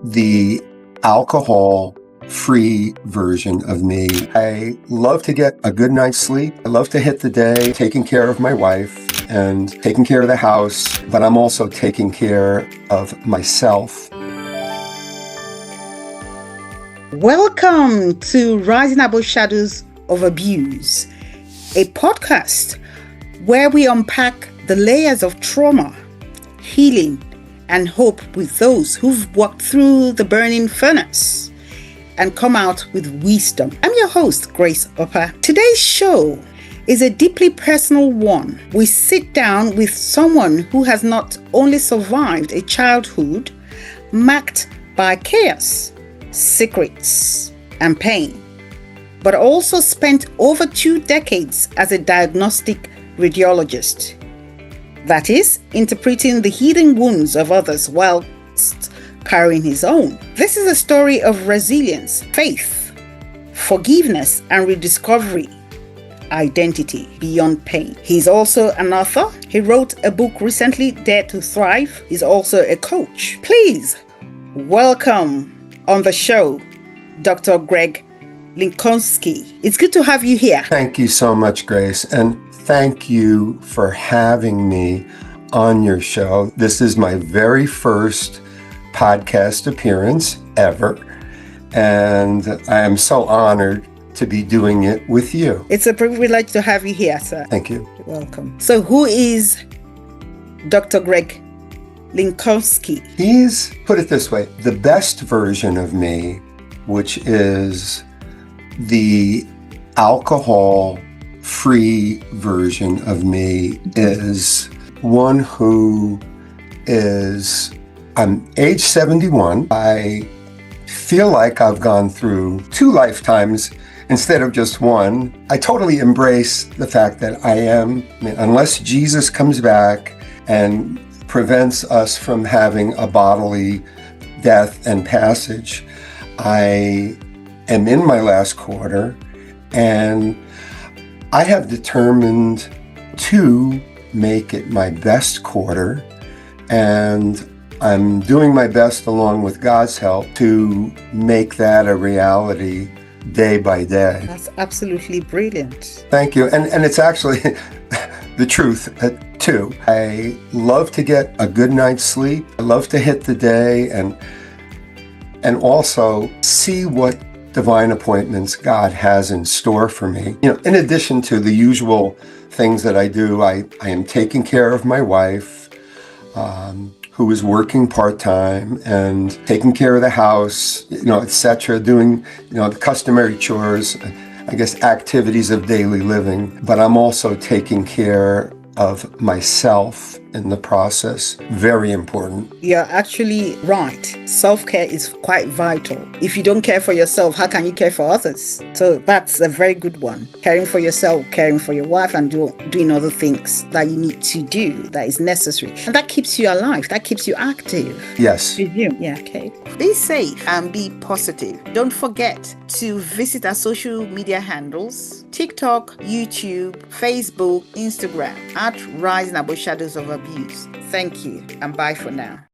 the alcohol-free version of me. I love to get a good night's sleep. I love to hit the day taking care of my wife and taking care of the house, but I'm also taking care of myself. Welcome to Rising Above Shadows of Abuse, a podcast where we unpack the layers of trauma, healing, and hope with those who've walked through the burning furnace and come out with wisdom. I'm your host, Grace Upper. Today's show is a deeply personal one. We sit down with someone who has not only survived a childhood marked by chaos, secrets, and pain, but also spent over 2 decades as a diagnostic radiologist. That is, interpreting the hidden wounds of others whilst carrying his own. This is a story of resilience, faith, forgiveness, and rediscovery identity beyond pain. He's also an author. He wrote a book recently, Dare to Thrive. He's also a coach. Please welcome on the show, Dr. Greg Linkowski. It's good to have you here. Thank you so much, Grace, and thank you for having me on your show. This is my very first podcast appearance ever, and I am so honored to be doing it with you. It's a privilege to have you here, sir. Thank you. You're welcome. So who is Dr. Greg Linkowski? He's, put it this way, the best version of me, which is the alcohol-free version of me, is one who is, I'm age 71. I feel like I've gone through 2 lifetimes instead of just one. I totally embrace the fact that unless Jesus comes back and prevents us from having a bodily death and passage, I am in my last quarter, and I have determined to make it my best quarter, and I'm doing my best, along with God's help, to make that a reality day by day. That's absolutely brilliant. Thank you. And it's actually the truth, too. I love to get a good night's sleep. I love to hit the day and also see what divine appointments God has in store for me. In addition to the usual things that I do, I am taking care of my wife, who is working part-time, and taking care of the house, etc., doing, the customary chores, I guess, activities of daily living. But I'm also taking care of myself in the process. Very important. You're actually right. Self-care is quite vital. If you don't care for yourself, how can you care for others? So that's a very good one. Caring for yourself, caring for your wife, and doing other things that you need to do that is necessary. And that keeps you alive. That keeps you active. Yes. Yeah, okay. Be safe and be positive. Don't forget to visit our social media handles: TikTok, YouTube, Facebook, Instagram, at Rising Above Shadows of Abuse. Thank you, and bye for now.